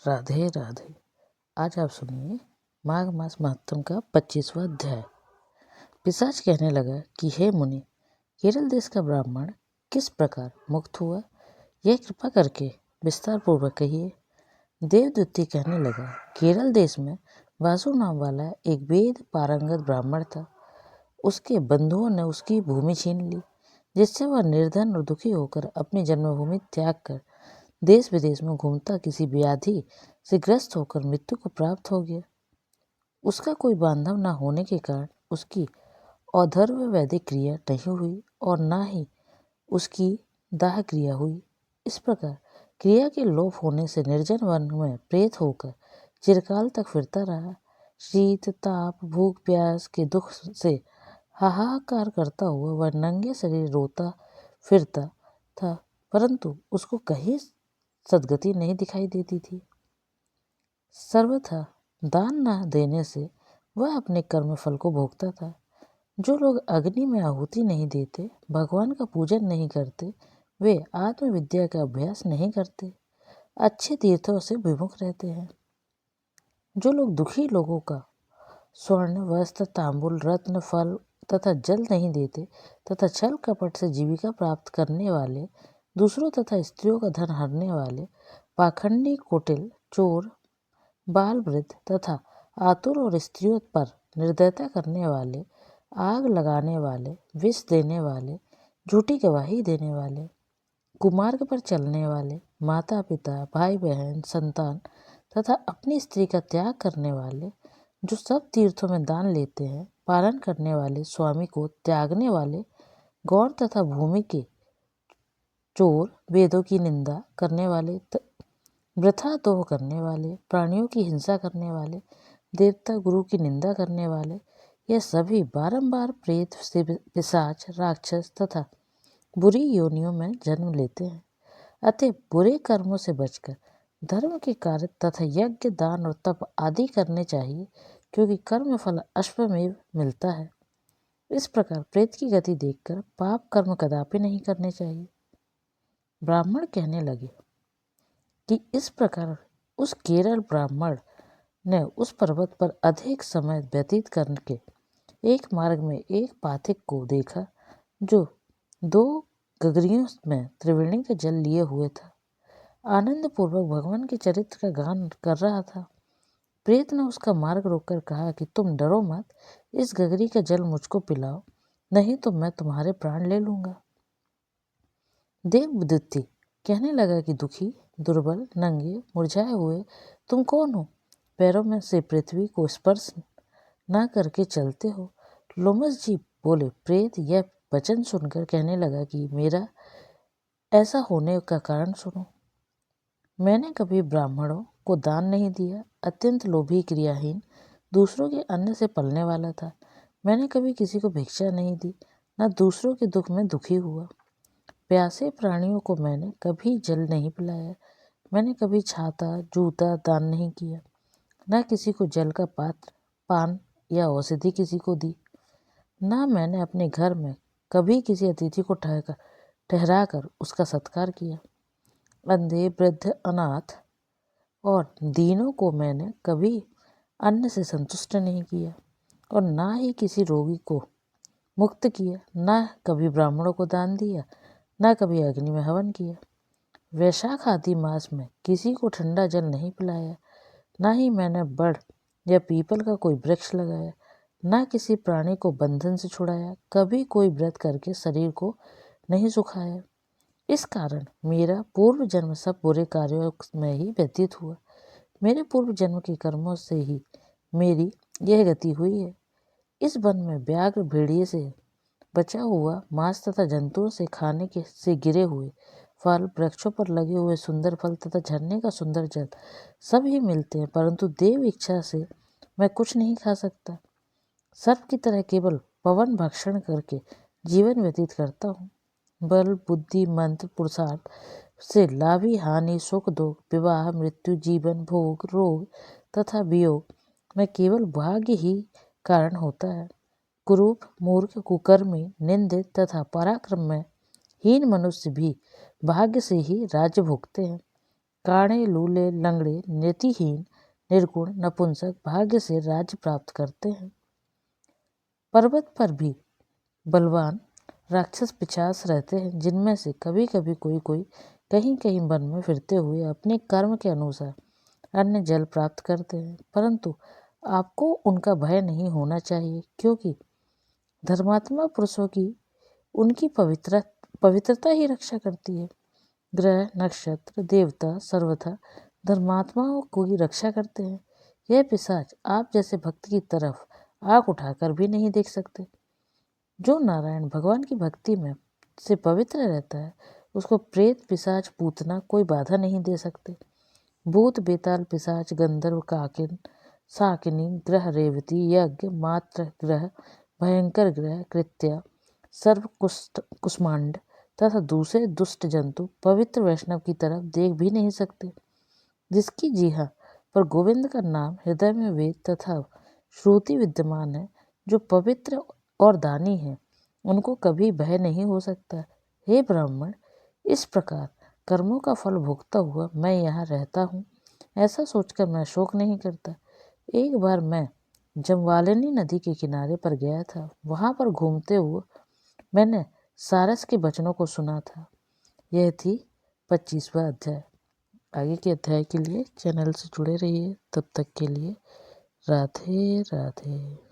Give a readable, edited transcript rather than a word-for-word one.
राधे राधे। आज आप सुनिए माघ मास महात्म का 25वां अध्याय। पिशाच कहने लगा कि हे मुनि, केरल देश का ब्राह्मण किस प्रकार मुक्त हुआ, यह कृपा करके विस्तार पूर्वक कहिए। देवदूती कहने लगा, केरल देश में वासु नाम वाला एक वेद पारंगत ब्राह्मण था। उसके बंधुओं ने उसकी भूमि छीन ली, जिससे वह निर्धन और दुखी होकर अपनी जन्मभूमि त्याग कर देश विदेश में घूमता किसी व्याधि से ग्रस्त होकर मृत्यु को प्राप्त हो गया। उसका कोई बांधव न होने के कारण उसकी औधर्व वैदिक क्रिया नहीं हुई और न ही उसकी दाह क्रिया हुई। इस प्रकार क्रिया के लोप होने से निर्जन वन में प्रेत होकर चिरकाल तक फिरता रहा। शीत ताप भूख प्यास के दुख से हाहाकार करता हुआ वह नंगे शरीर रोता फिरता था, परंतु उसको कहीं सद्गति नहीं दिखाई देती थी। सर्वथा दान न देने से वह अपने कर्म फल को भोगता था। जो लोग अग्नि में आहुति नहीं देते, भगवान का पूजन नहीं करते, वे आत्मविद्या का अभ्यास नहीं करते, अच्छे तीर्थों से विमुख रहते हैं। जो लोग दुखी लोगों का स्वर्ण वस्त्र तांबुल रत्न फल तथा जल नहीं देते तथा छल कपट से जीविका प्राप्त करने वाले, दूसरों तथा स्त्रियों का धन हरने वाले, पाखंडी कुटिल चोर बाल वृद्ध तथा आतुर और स्त्रियों पर निर्दयता करने वाले, आग लगाने वाले, विष देने वाले, झूठी गवाही देने वाले, कुमार्ग पर चलने वाले, माता पिता भाई बहन संतान तथा अपनी स्त्री का त्याग करने वाले, जो सब तीर्थों में दान लेते हैं, पालन करने वाले, स्वामी को त्यागने वाले, गौर तथा भूमि के चोर, वेदों की निंदा करने वाले, वृथा दोह करने वाले, प्राणियों की हिंसा करने वाले, देवता गुरु की निंदा करने वाले, यह सभी बारंबार प्रेत से पिशाच राक्षस तथा बुरी योनियों में जन्म लेते हैं। अतः बुरे कर्मों से बचकर धर्म के कार्य तथा यज्ञ दान और तप आदि करने चाहिए, क्योंकि कर्म फल अश्वमेव मिलता है। इस प्रकार प्रेत की गति देखकर पाप कर्म कदापि नहीं करने चाहिए। ब्राह्मण कहने लगे कि इस प्रकार उस केरल ब्राह्मण ने उस पर्वत पर अधिक समय व्यतीत करके एक मार्ग में एक पाथिक को देखा, जो 2 गगरियों में त्रिवेणी का जल लिए हुए था। आनंद पूर्वक भगवान के चरित्र का गान कर रहा था। प्रेत ने उसका मार्ग रोककर कहा कि तुम डरो मत, इस गगरी का जल मुझको पिलाओ, नहीं तो मैं तुम्हारे प्राण ले लूंगा। देवदूती कहने लगा कि दुखी दुर्बल नंगे मुरझाए हुए तुम कौन हो, पैरों में से पृथ्वी को स्पर्श ना करके चलते हो। लोमस जी बोले, प्रेत यह वचन सुनकर कहने लगा कि मेरा ऐसा होने का कारण सुनो। मैंने कभी ब्राह्मणों को दान नहीं दिया, अत्यंत लोभी क्रियाहीन, दूसरों के अन्न से पलने वाला था। मैंने कभी किसी को भिक्षा नहीं दी, न दूसरों के दुख में दुखी हुआ। प्यासे प्राणियों को मैंने कभी जल नहीं पिलाया। मैंने कभी छाता जूता दान नहीं किया, न किसी को जल का पात्र पान या औषधि किसी को दी। न मैंने अपने घर में कभी किसी अतिथि को ठहरा कर उसका सत्कार किया। अंधे वृद्ध अनाथ और दीनों को मैंने कभी अन्न से संतुष्ट नहीं किया और ना ही किसी रोगी को मुक्त किया। न कभी ब्राह्मणों को दान दिया, न कभी अग्नि में हवन किया। वैशाख आदि मास में किसी को ठंडा जल नहीं पिलाया, न ही मैंने बड़ या पीपल का कोई वृक्ष लगाया, न किसी प्राणी को बंधन से छुड़ाया, कभी कोई व्रत करके शरीर को नहीं सुखाया। इस कारण मेरा पूर्व जन्म सब बुरे कार्यों में ही व्यतीत हुआ। मेरे पूर्व जन्म के कर्मों से ही मेरी यह गति हुई है। इस वन में व्याघ्र भेड़िए से बचा हुआ मांस तथा जंतुओं से खाने के से गिरे हुए फल, वृक्षों पर लगे हुए सुंदर फल तथा झरने का सुंदर जल सब ही मिलते हैं, परंतु देव इच्छा से मैं कुछ नहीं खा सकता। सर्प की तरह केवल पवन भक्षण करके जीवन व्यतीत करता हूँ। बल बुद्धि मंत्र पुरुषार्थ से लाभी हानि सुख दुख विवाह मृत्यु जीवन भोग रोग तथा वियोग में केवल भाग्य ही कारण होता है। कुरूप मूर्ख कुकर्मी निंदित तथा पराक्रम में हीन मनुष्य भी भाग्य से ही राज्य भोगते हैं। काणे, लूले, लंगड़े, नीतिहीन, निर्गुण, नपुंसक भाग्य से राज्य प्राप्त करते हैं। पर्वत पर भी बलवान राक्षस पिशाच रहते हैं, जिनमें से कभी कभी कोई कहीं कहीं वन में फिरते हुए अपने कर्म के अनुसार अन्य जल प्राप्त करते हैं, परंतु आपको उनका भय नहीं होना चाहिए, क्योंकि धर्मात्मा पुरुषों की उनकी पवित्रता ही रक्षा करती है। ग्रह, नक्षत्र, देवता सर्वथा धर्मात्माओं को ही रक्षा करते हैं। यह पिशाच आप जैसे भक्त की तरफ आंख उठाकर भी नहीं देख सकते। जो नारायण भगवान की भक्ति में से पवित्र रहता है, उसको प्रेत, पिशाच, पूतना कोई बाधा नहीं दे सकते। भूत, बेताल, पिशाच, गंधर्व, काकिन, साकिनी, ग्रह, रेवती, यज्ञ, मात्र ग्रह, भयंकर ग्रह, कृत्या, सर्व, कुष्मांड तथा दूसरे दुष्ट जंतु पवित्र वैष्णव की तरफ देख भी नहीं सकते। जिसकी जीहा पर गोविंद का नाम, हृदय में वेद तथा श्रुति विद्यमान है, जो पवित्र और दानी है, उनको कभी भय नहीं हो सकता। हे ब्राह्मण, इस प्रकार कर्मों का फल भोगता हुआ मैं यहाँ रहता हूँ, ऐसा सोचकर मैं शोक नहीं करता। एक बार मैं जमवालिनी नदी के किनारे पर गया था। वहाँ पर घूमते हुए मैंने सारस के वचनों को सुना था। यह थी 25वां अध्याय। आगे के अध्याय के लिए चैनल से जुड़े रहिए। तब तक के लिए राधे राधे।